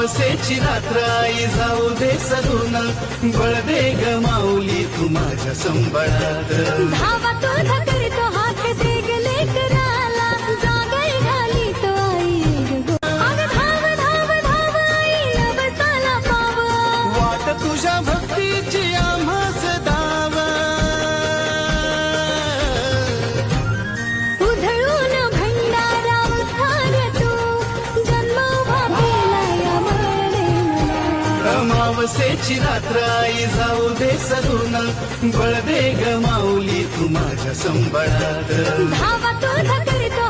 अमावस्येची रात्र आई जाऊ दे सरून बळदे ग माऊली तू माझ्या संबळात धावा तुझा करतो हात दे गेले कराला जागाई घाली तो आई ग अग धाव धाव धाव आई अवसाला पाव वाट तुझ्या भक्तीची आम्हास दाव उधळून भंडारा उद्धार तू जन्म उभा केलाय मरणे मला अमावस्येची रात्र आई जाऊ दे सरून बळदे ग माऊली तू माझ्या संबळात धावा तुझा करतो